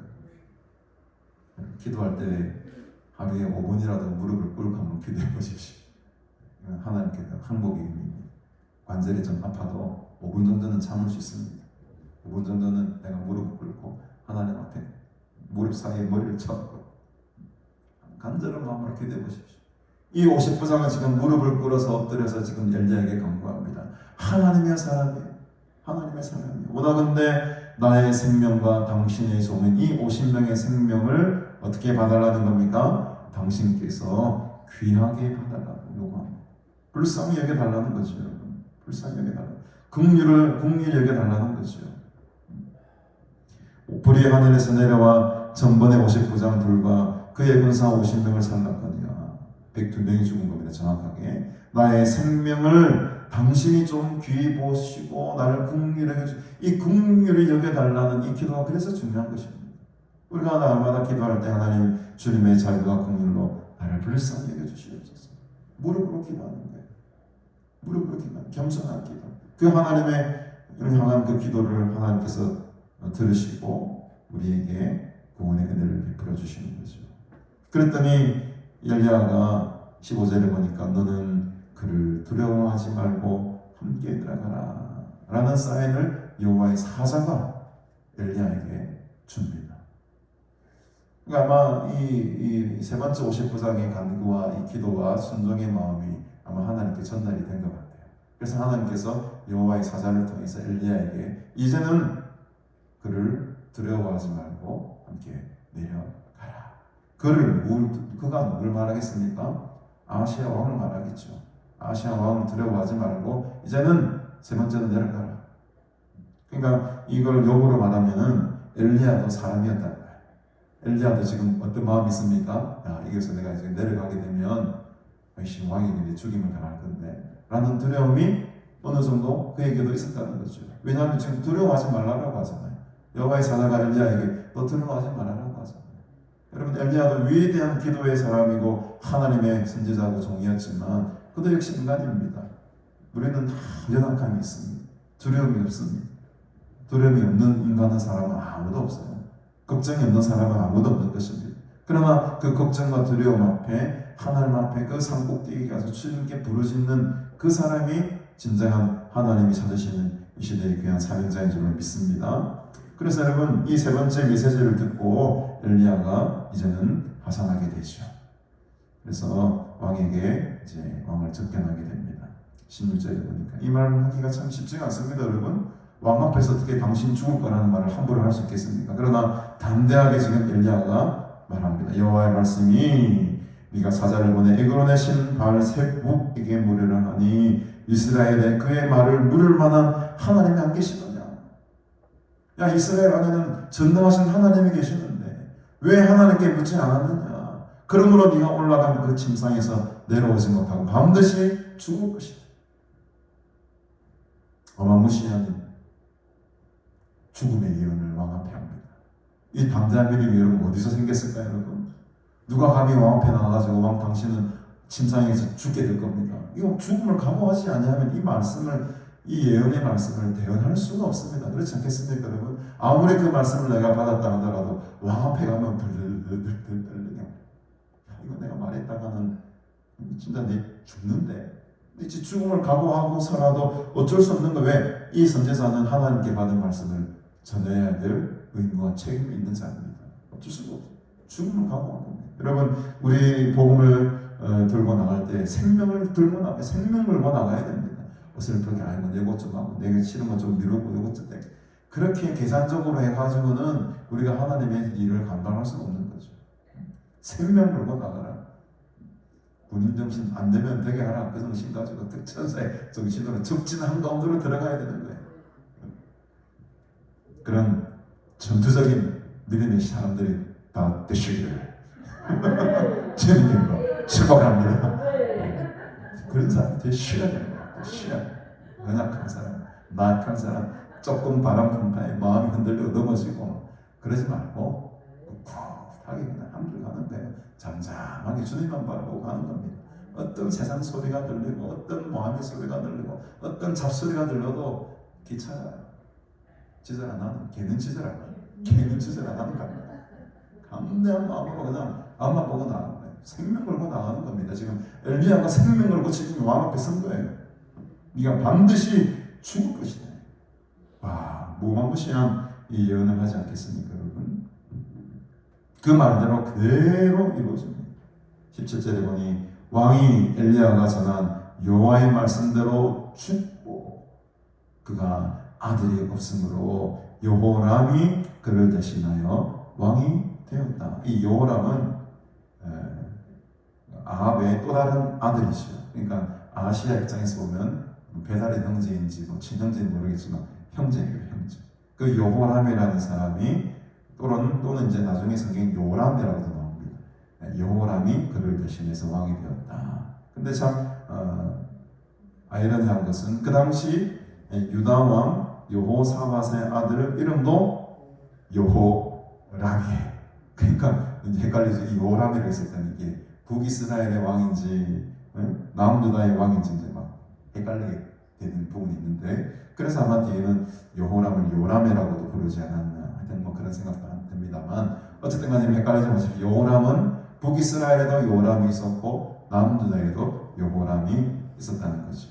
기도할 때 하루에 5분이라도 무릎을 꿇고 한번 기도해 보십시오. 하나님께 항복의 의미입니다. 관절이 좀 아파도 5분 정도는 참을 수 있습니다. 5분 정도는 내가 무릎을 꿇고 하나님 앞에 무릎 사이에 머리를 쳐고 간절한 마음으로 기도해 보십시오. 이 50부장은 지금 무릎을 꿇어서 엎드려서 지금 엘리야에게 간구합니다. 하나님의 사람이에요. 하나님의 사람이에요. 원하건대 나의 생명과 당신의 소문 이 50명의 생명을 어떻게 봐달라는 겁니까? 당신께서 귀하게 봐달라고 요구합니다. 불쌍히 여겨달라는 거죠. 여러분. 불쌍히 여겨달라는 긍휼히 여겨달라는 거죠. 불이 하늘에서 내려와 전번의 50부장 둘과 그의 군사 50명을 살랐거니와 102명이 죽은 겁니다. 정확하게 나의 생명을 당신이 좀 귀히 보시고 나를 긍휼하게 이 긍휼히 여겨달라는 이 기도가 그래서 중요한 것입니다. 우리가 날마다 기도할 때 하나님 주님의 자비와 긍휼로 나를 불쌍히 여겨주시옵소서. 무릎으로 기도하는 거예요. 무릎으로 기도하는 겸손한 기도. 그 하나님의 향한 그 기도를 하나님께서 들으시고 우리에게 구원의 은혜를 베풀어 주시는 거죠. 그랬더니 엘리야가 15절에 보니까 너는 그를 두려워하지 말고 함께 들어가라 라는 사인을 여호와의 사자가 엘리야에게 줍니다. 그러니까 아마 이 세 번째 50부장의 간구와 이 기도와 순종의 마음이 아마 하나님께 전달이 된 것 같아요. 그래서 하나님께서 여호와의 사자를 통해서 엘리야에게 이제는 그를 두려워하지 말고 함께 내려가라. 그가 누굴 말하겠습니까? 아시아 왕을 말하겠죠. 아시아 왕을 두려워하지 말고 이제는 세 번째는 내려가라. 그러니까 이걸 역으로 말하면은 엘리야도 사람이었다는 거예요. 엘리야도 지금 어떤 마음이 있습니까? 야, 이겨서 내가 지금 내려가게 되면 왕이 죽임을 당할 건데 라는 두려움이 어느 정도 그에게도 있었다는 거죠. 왜냐하면 지금 두려워하지 말라고 하잖아요. 여호와의 사자가 엘리야에게 너 두려워하지 말라고 하잖아요. 여러분, 엘리야도 위대한 기도의 사람이고 하나님의 선지자고 종이었지만 그도 역시 인간입니다. 우리는 다 연약함이 있습니다. 두려움이 없습니다. 두려움이 없는 인간은 사람은 아무도 없어요. 걱정이 없는 사람은 아무도 없는 것입니다. 그러나 그 걱정과 두려움 앞에 하나님 앞에 그 산꼭대기에 가서 주님께 부르짖는 그 사람이 진정한 하나님이 찾으시는 이 시대의 귀한 사명자인 줄로 믿습니다. 그래서 여러분, 이 세 번째 메시지를 듣고 엘리야가 이제는 하산하게 되죠. 그래서 왕에게 이제 왕을 접견하게 됩니다. 16절에 보니까 이 말을 하기가 참 쉽지가 않습니다. 여러분, 왕 앞에서 어떻게 당신 죽을 거라는 말을 함부로 할 수 있겠습니까? 그러나 담대하게 지금 엘리야가 말합니다. 여호와의 말씀이 네가 사자를 보내 에그론의 신 바알세북에게 물으라 하니 이스라엘에 그의 말을 물을 만한 하나님이 안 계시느냐? 야, 이스라엘 안에는 전능하신 하나님이 계시는데 왜 하나님께 묻지 않았느냐? 그러므로 네가 올라간 그 침상에서 내려오지 못하고 반드시 죽을 것이다. 어마무시한 죽음의 예언을 왕 앞에 합니다. 이 담대한 믿음이 여러분 어디서 생겼을까요, 여러분? 누가 감히 왕 앞에 나가가지고 왕 당신은 침상에서 죽게 될 겁니다. 이거 죽음을 각오하지 아니하면 이 말씀을, 이 예언의 말씀을 대언할 수가 없습니다. 그렇지 않겠습니까, 여러분? 아무리 그 말씀을 내가 받았다 하더라도 왕 앞에 가면 들들들들들려. 이거 내가 말했다가는 진짜 내 죽는데. 이제 죽음을 각오하고 살아도 어쩔 수 없는 거. 왜? 이 선지자는 하나님께 받은 말씀을 전해야 될 의무와 책임이 있는 자입니다. 어쩔 수가 없어요. 죽음을 각오한 겁니다. 여러분, 우리 복음을 들고 나갈 때 생명을 들고 나가야, 생명 물고 나가야 됩니다. 어설프게 아이고 내 것 좀 하고 내가 싫은 거 좀 미루고 이것 좀 돼. 그렇게 계산적으로 해가지고는 우리가 하나님의 일을 감당할 수는 없는 거죠. 생명 물고 나가라. 군인 정신 안 되면 되게 하라. 그 정신 가지고 특천사의 정신으로 적진 한가운데로 들어가야 되는 거예요. 그런 전투적인 믿음의 사람들이 다 되시기를 주님으로 축복합니다. 그런 사람 되셔야 됩니다. 되셔야 돼요. 연약한 사람, 나약한 사람, 조금 바람 풍파에 마음이 흔들려 넘어지고 그러지 말고 꿋꿋하게 그냥 함께 가는 거예요. 잠잠하게 주님만 바라보고 가는 겁니다. 어떤 세상 소리가 들리고 어떤 마음의 소리가 들리고 어떤 잡소리가 들려도 귀찮아요. 지절 안 하는, 걔는 지절 안 하는, 걔는 지절 안 하는 겁니다. 감대한 마음으로 그냥 앞만 보고 나가는 거예요. 생명 걸고 나가는 겁니다. 지금 엘리야가 생명 걸고 지금 왕 앞에 선 거예요. 네가 반드시 죽을 것이다. 와, 무마무시한 이 예언을 하지 않겠습니까, 여러분? 그 말대로 그대로 이루어집니다. 17절에 보니 왕이 엘리야가 전한 여호와의 말씀대로 죽고 그가 아들이 없으므로 여호람이 그를 대신하여 왕이 되었다. 이 여호람은 아합의 또 다른 아들이죠. 그러니까 아시아 입장에서 보면 배달의 형제인지 친형제인지 모르겠지만 형제예요, 형제. 그 여호람이라는 사람이 또는 이제 나중에 성경 요람이라고도 나옵니다. 여호람이 그를 대신해서 왕이 되었다. 근데 참 아이러니한 것은 그 당시 유다 왕 여호사밧의 아들 이름도 여호람이에요. 그러니까 이제 헷갈리죠. 이 여호람이라고 했을 때는 이게 북이스라엘의 왕인지 남유다의 왕인지 이제 막 헷갈리게 되는 부분이 있는데, 그래서 아마 뒤에는 여호람을 요람이라고도 부르지 않았나 하여튼 뭐 그런 생각도 듭니다만, 어쨌든 간에 헷갈리지 마십시오. 여호람은 북이스라엘에도 요람이 있었고 남유다에도 여호람이 있었다는 거죠.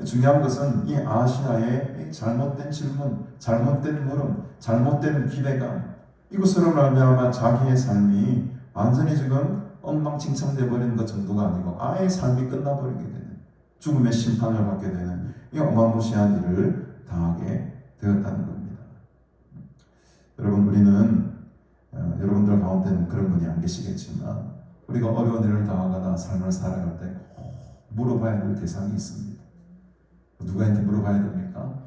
중요한 것은 이 아시아의 잘못된 질문, 잘못된 물음, 잘못된 기대감, 이것으로 말미암아 자기의 삶이 완전히 지금 엉망진창돼 버리는 것 정도가 아니고 아예 삶이 끝나버리게 되는, 죽음의 심판을 받게 되는 이 어마무시한 일을 당하게 되었다는 겁니다. 여러분, 우리는 여러분들 가운데는 그런 분이 안 계시겠지만 우리가 어려운 일을 당하거나 삶을 살아갈 때 꼭 물어봐야 될 대상이 있습니다. 누구한테 물어봐야 됩니까?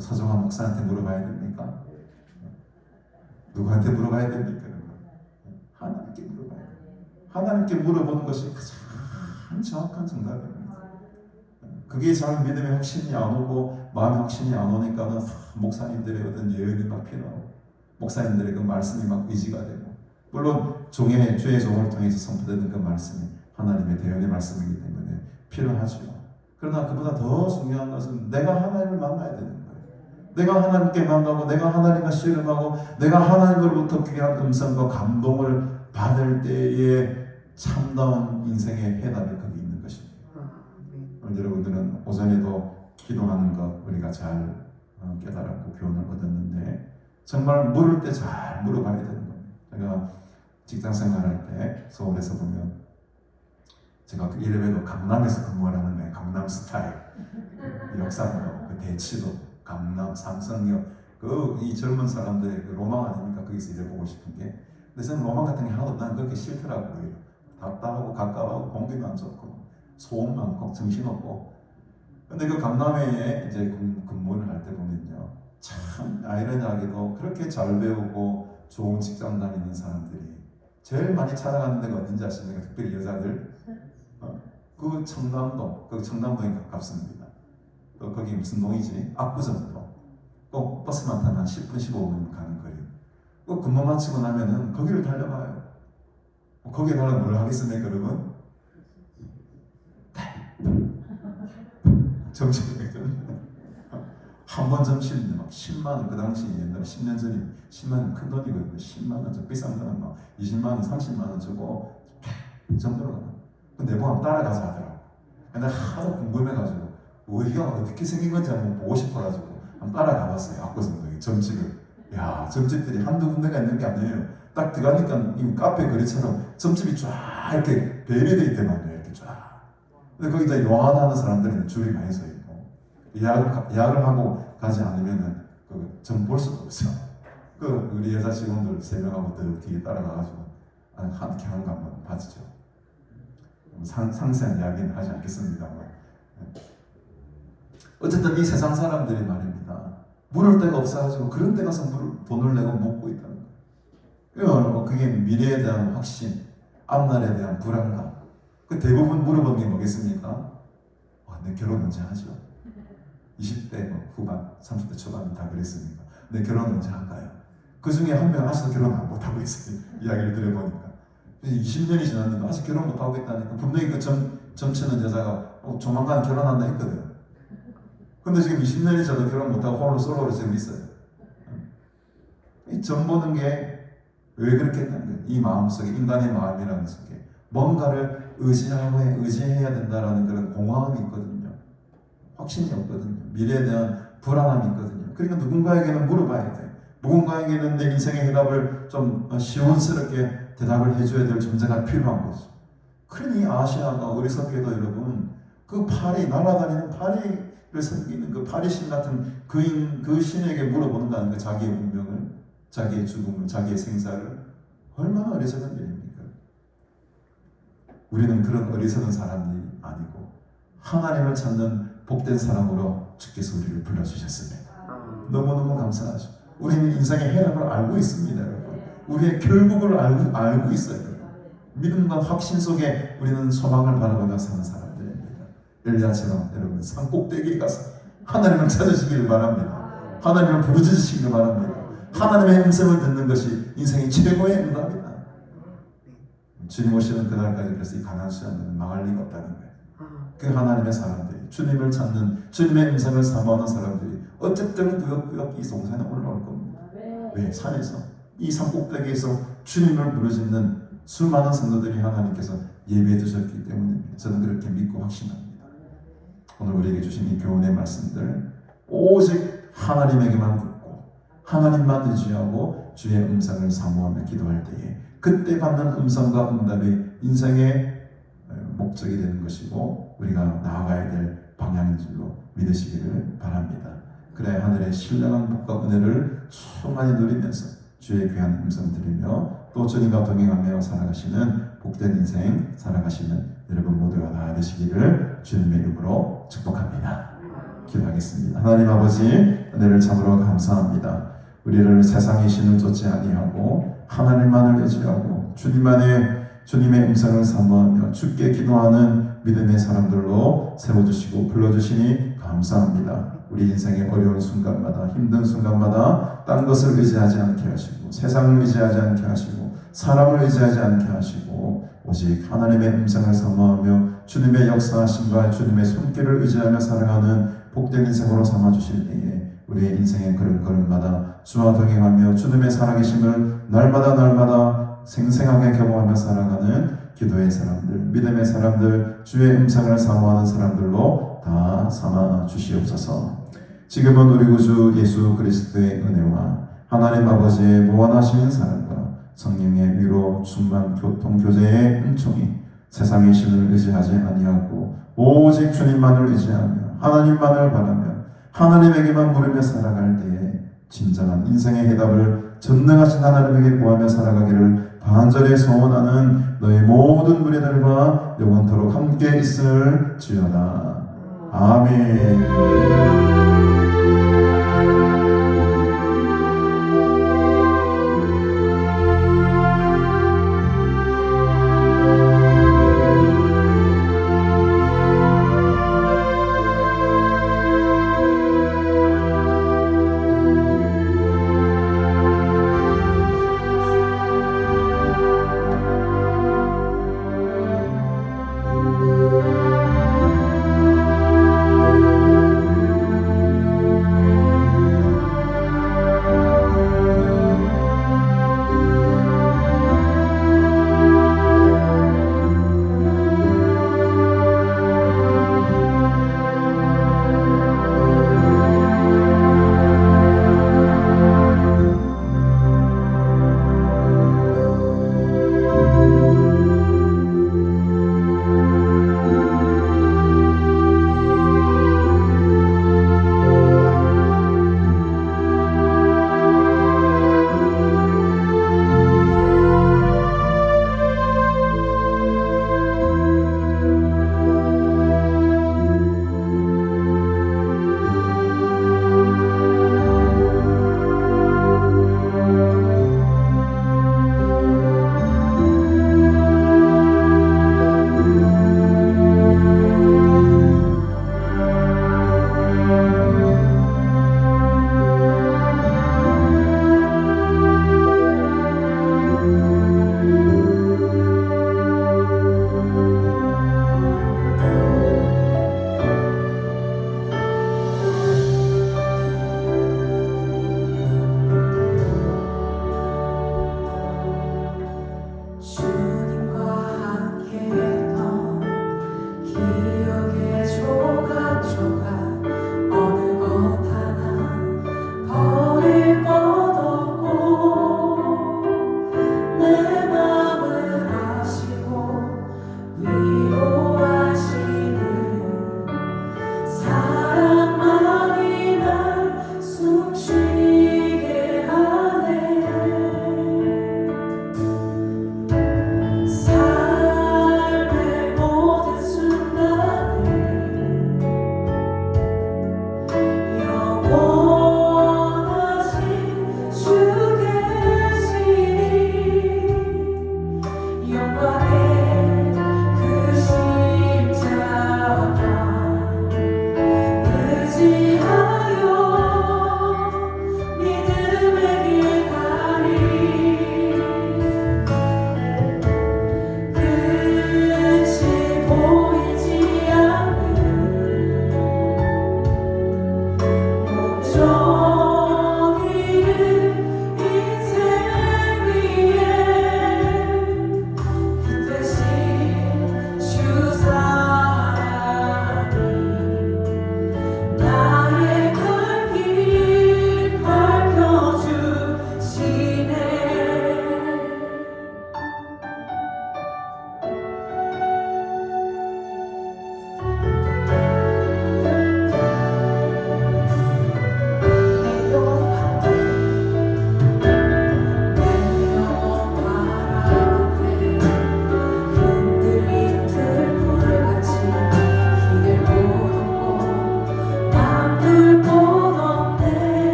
서정환 목사한테 물어봐야 됩니까? 누구한테 물어봐야 됩니까? 하나님께 물어봐야 돼요. 하나님께 물어보는 것이 가장 정확한 정답입니다. 그게 잘 믿음의 확신이 안 오고 마음의 확신이 안 오니까는 목사님들의 어떤 예언이 막 필요하고 목사님들의 그 말씀이 막 의지가 되고, 물론 주의 종을 통해서 선포되는 그 말씀이 하나님의 대언의 말씀이기 때문에 필요하죠. 그러나 그보다 더 중요한 것은 내가 하나님을 만나야 되는 거예요. 내가 하나님께 만나고 내가 하나님과 씨름하고 내가 하나님으로부터 귀한 음성과 감동을 받을 때에 참다운 인생의 해답이 거기 있는 것입니다. 오늘 여러분들은 오전에도 기도하는 것 우리가 잘 깨달았고 교훈을 얻었는데, 정말 물을 때 잘 물어봐야 되는 겁니다. 제가 직장 생활할 때 서울에서 보면 제가 그 이래봬도 강남에서 근무를 하는 거예요. 강남 스타일, 역삼동, 그 대치도, 강남, 삼성역, 이 젊은 사람들의 그 로망 아닙니까? 거기서 일해보고 싶은 게. 근데 저는 로망 같은 게 하나도 난 그렇게 싫더라고요. 답답하고 가까워하고 공기도 안 좋고 소음 많고 정신없고. 근데 그 강남에 이제 근무를 할 때 보면요, 참 아이러니하게도 그렇게 잘 배우고 좋은 직장 다니는 사람들이 제일 많이 찾아가는 데가 어딘지 아십니까? 특별히 여자들. 그 청담동, 그 청담동에 가깝습니다. 또 거기 무슨 동이지? 압구정동. 꼭 버스만 타면 한 10분, 15분 가는 거리. 그 근무 마치고 나면은 거기를 달려가요. 거기에 달라면 뭘 하겠습니까, 여러분? 점심 한 번 점심인데 막 10만 원, 그 당시 옛날에 10년 전에 10만 원 큰 돈이거든요. 10만 원, 저 비싼 거는 막 20만 원, 30만 원 주고 정도로 가요. 근데 내보고 따라가서 하더라고. 근데 하도 궁금해가지고 어디가 어떻게 생긴 건지 한번 보고 싶어가지고 한번 따라가봤어요. 압구정동에 점집을. 야, 점집들이 한두 군데가 있는 게 아니에요. 딱 들어가니까 이 카페 거리처럼 점집이 쫙 이렇게 배열이 있더만요. 이렇게 쫙. 근데 거기다 요한하는 사람들은 줄이 많이 서 있고, 예약을 하고 가지 않으면은 점 볼 수가 없어. 우리 여자 직원들 3명하고 더 뒤에 따라가가지고 함께 하는 거 한번 봐주죠. 상세한 이야기는 하지 않겠습니다만, 어쨌든 이 세상 사람들이 말입니다, 물을 데가 없어가지고 그런 데 가서 돈을 내고 먹고 있다는 거예요. 그게 미래에 대한 확신, 앞날에 대한 불안감. 그 대부분 물어보는 게 뭐겠습니까? 내 결혼 언제 하죠? 20대 후반, 30대 초반 다 그랬으니까 내 결혼 언제 할까요? 그 중에 한 명 아직도 결혼 못하고 있어요. 이야기를 들어보니까 20년이 지났는데 아직 결혼 못하고 있다니까. 분명히 그 점치는 여자가 조만간 결혼한다 했거든. 근데 지금 20년이 지나도 결혼 못하고 홀로 솔로로 지금 있어요. 이 점 보는 게 왜 그렇게 했냐는 거예요. 이 마음속에, 인간의 마음이라는 속에 뭔가를 의지해야 된다라는 그런 공허함이 있거든요. 확신이 없거든요. 미래에 대한 불안함이 있거든요. 그러니까 누군가에게는 물어봐야 돼. 누군가에게는 내 인생의 해답을 좀 시원스럽게 대답을 해줘야 될 존재가 필요한 거죠. 그러니 아시아가 어리석게도 여러분, 그 파리, 날아다니는 파리를 섬기는 그 파리신 같은 그 신에게 물어본다는 거, 자기의 운명을, 자기의 죽음을, 자기의 생사를. 얼마나 어리석은 일입니까? 우리는 그런 어리석은 사람이 아니고 하나님을 찾는 복된 사람으로 주께서 우리를 불러주셨습니다. 너무너무 감사하죠. 우리는 인생의 해답을 알고 있습니다, 여러분. 우리의 결국을 알고 있어요. 믿음과 확신 속에 우리는 소망을 바라보며 사는 사람들입니다. 엘리야처럼 여러분 산 꼭대기에 가서 하나님을 찾으시기를 바랍니다. 하나님을 부르짖으시기를 바랍니다. 하나님의 음성을 듣는 것이 인생의 최고의 응답이다. 주님 오시는 그날까지 그래서 이 가나안 수양들은 망할 리가 없다는 거예요. 그 하나님의 사람들이, 주님을 찾는, 주님의 음성을 사모하는 사람들이 어쨌든 구역구역 이 동산에 올라올 겁니다. 왜? 산에서, 이 산꼭대기에서 주님을 부르짖는 수많은 성도들이 하나님께서 예배해 두셨기 때문입니다. 저는 그렇게 믿고 확신합니다. 오늘 우리에게 주신 이 교훈의 말씀들, 오직 하나님에게만 붙고 하나님만 의지하고 주의 음성을 사모하며 기도할 때에 그때 받는 음성과 응답이 인생의 목적이 되는 것이고 우리가 나아가야 될 방향인 줄로 믿으시기를 바랍니다. 그래 하늘의 신령한 복과 은혜를 충만히 누리면서 주의 귀한 음성 들으며 또 주님과 동행하며 살아가시는 복된 인생 살아가시는 여러분 모두가 다 되시기를 주님의 이름으로 축복합니다. 기도하겠습니다. 하나님 아버지, 은혜를 참으로 감사합니다. 우리를 세상의 신을 쫓지 아니하고 하나님만을 의지하고 주님의 음성을 사모하며 주께 기도하는 믿음의 사람들로 세워주시고 불러주시니 감사합니다. 우리 인생의 어려운 순간마다 힘든 순간마다 딴 것을 의지하지 않게 하시고 세상을 의지하지 않게 하시고 사람을 의지하지 않게 하시고 오직 하나님의 음성을 사모하며 주님의 역사하심과 주님의 손길을 의지하며 살아가는 복된 인생으로 삼아주실 때에 우리의 인생의 걸음걸음마다 주와 동행하며 주님의 살아계심을 날마다 생생하게 경험하며 살아가는 기도의 사람들, 믿음의 사람들, 주의 음성을 사모하는 사람들로 다 삼아 주시옵소서. 지금은 우리 구주 예수 그리스도의 은혜와 하나님 아버지의 무한하신 사랑과 성령의 위로 충만 교통교제의 은총이 세상의 신을 의지하지 아니하고 오직 주님만을 의지하며 하나님만을 바라며 하나님에게만 물으며 살아갈 때에 진정한 인생의 해답을 전능하신 하나님에게 구하며 살아가기를 간절히 소원하는 너희 모든 무리들과 영원토록 함께 있을 지어다. 아멘.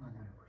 하나님을